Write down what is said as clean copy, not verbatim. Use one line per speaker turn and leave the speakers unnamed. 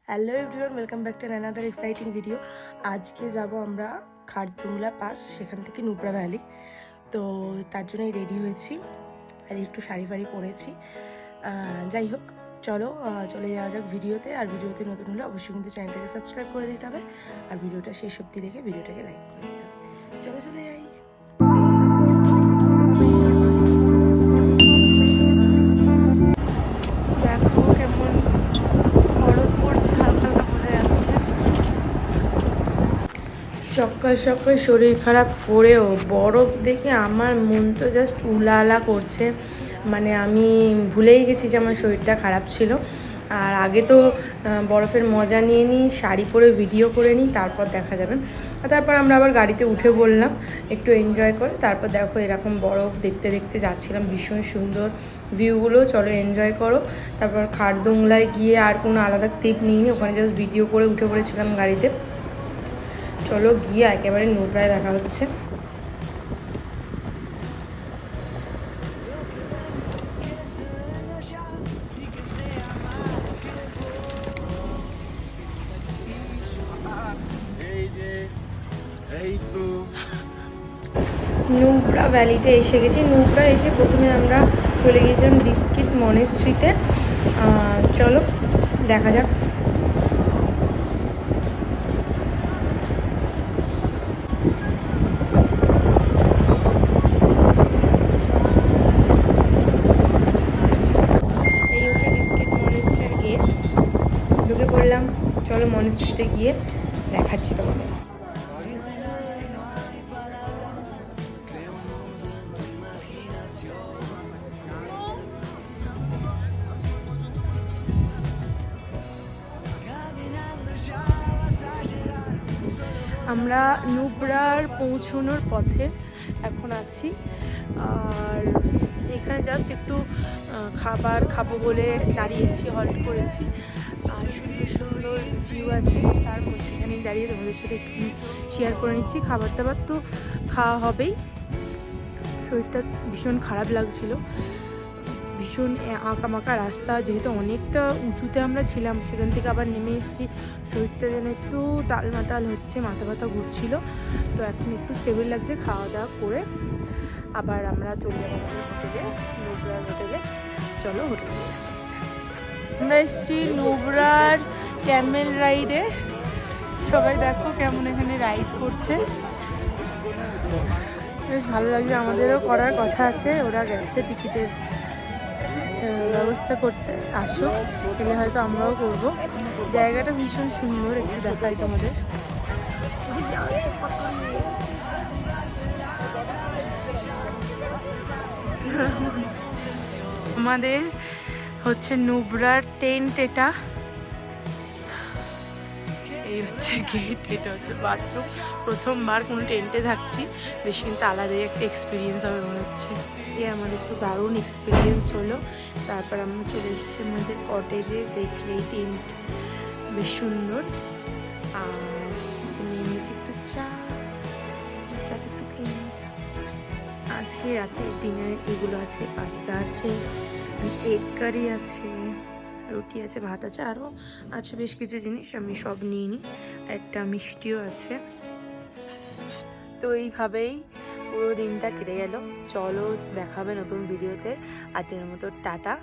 Hello everyone, welcome back to another exciting video. আজকে যাব আমরা খারদুংলা পাস, সেখান থেকে নুব্রা ভ্যালি। তো তার জন্যই রেডি হয়েছি, আজ একটু শাড়ি ফাড়ি পরেছি। যাই হোক, চলো চলে যাওয়া যাক ভিডিওতে। আর ভিডিওতে নতুন হলে অবশ্যই কিন্তু চ্যানেলটাকে সাবস্ক্রাইব করে দিতে হবে, আর ভিডিওটা শেষ অবধি দেখে ভিডিওটাকে লাইক করে দিতে হবে। চলো চলে যাই। দেখো কেমন বরফ পড়ছে, হালকা হালকা বোঝা যাচ্ছে। সকাল সকাল শরীর খারাপ করেও বরফ দেখে আমার মন তো জাস্ট উলালা করছে। মানে আমি ভুলেই গেছি যে আমার শরীরটা খারাপ ছিল। আর আগে তো বরফের মজা নিয়ে নিই, শাড়ি পরে ভিডিও করে নিই, তারপর দেখা যাবে। আর তারপর আমরা আবার গাড়িতে উঠে পড়লাম একটু এনজয় করে। তারপর দেখো এরকম বরফ দেখতে দেখতে যাচ্ছিলাম, ভীষণ সুন্দর ভিউগুলো। চলো এনজয় করো। তারপর খারদুংলায় গিয়ে আর কোনো আলাদা ক্লিপ নিইনি, ওখানে জাস্ট ভিডিও করে উঠে পড়েছিলাম গাড়িতে। চলো গিয়ে একেবারে নুব্রায় দেখা হচ্ছে। নুব্রা ভ্যালিতে এসে গেছি। নুব্রা এসে প্রথমে আমরা চলে গিয়েছিলাম ডিস্কিট মনেস্ট্রিতে। চলো দেখা যাক। এই হচ্ছে ডিস্কিট মনেস্ট্রির গেট, ঢুকে পড়লাম। চলো মনেস্ট্রিতে গিয়ে দেখাচ্ছি তোমাদের। আমরা নুব্রার পৌঁছানোর পথে এখন আছি। আর এখানে জাস্ট একটু খাবার খাবো বলে দাঁড়িয়েছি, হল্ট করেছি। আর সুন্দর সুন্দর ভিউ আছে, তার মধ্যেখানেই দাঁড়িয়ে তোমাদের সাথে একটু শেয়ার করে নিচ্ছি। খাবার দাবার তো খাওয়া হবেই। শরীরটা ভীষণ খারাপ লাগছিল, ভীষণ আঁকামাকা রাস্তা, যেহেতু অনেকটা উঁচুতে আমরা ছিলাম, সেখান থেকে আবার নেমে এসেছি। শরীরটা যেন একটু টালমাটাল হচ্ছে, মাথা ব্যথা ঘুরছিল। তো এখন একটু স্টেবল লাগছে। খাওয়া দাওয়া করে আবার আমরা চলে যাবো হোটেলে, নুব্রার হোটেলে। চলো হোটেলে যাচ্ছে। আমরা এসেছি নুব্রার ক্যামেল রাইডে। সবাই দেখো কেমন এখানে রাইড করছে, বেশ ভালো লাগছে। আমাদেরও করার কথা আছে, ওরা গেছে টিকিটের ব্যবস্থা করতে। আসো, এলে হয়তো আমরাও করব। জায়গাটা ভীষণ সুন্দর, একটু দেখাই তোমাদের। আমাদের হচ্ছে নুব্রার টেন্ট, এটা এই হচ্ছে গেট, এটা হচ্ছে বাথরুম। প্রথমবার কোনো টেন্টে থাকছি, বেশ কিন্তু আলাদাই একটা এক্সপিরিয়েন্স হবে মনে হচ্ছে। আমাদের তো দারুণ এক্সপিরিয়েন্স হলো। তারপর আমরা চলে এসেছি আমাদের কটেজে। দেখি এই টেন্ট বেশ সুন্দর। আর নিয়ে নিয়েছি একটু চাটা একটু খেয়ে। আজকে রাতে ডিনারে এগুলো আছে, পাস্তা আছে, এগ কারি আছে, রুটি আছে, ভাত আছে, আরও আছে বেশ কিছু জিনিস, আমি সব নিয়ে নিই। একটা মিষ্টিও আছে। তো এইভাবেই পুরো দিনটা কেটে গেল। চলো দেখাবে নতুন ভিডিওতে। আজকের মতো টাটা।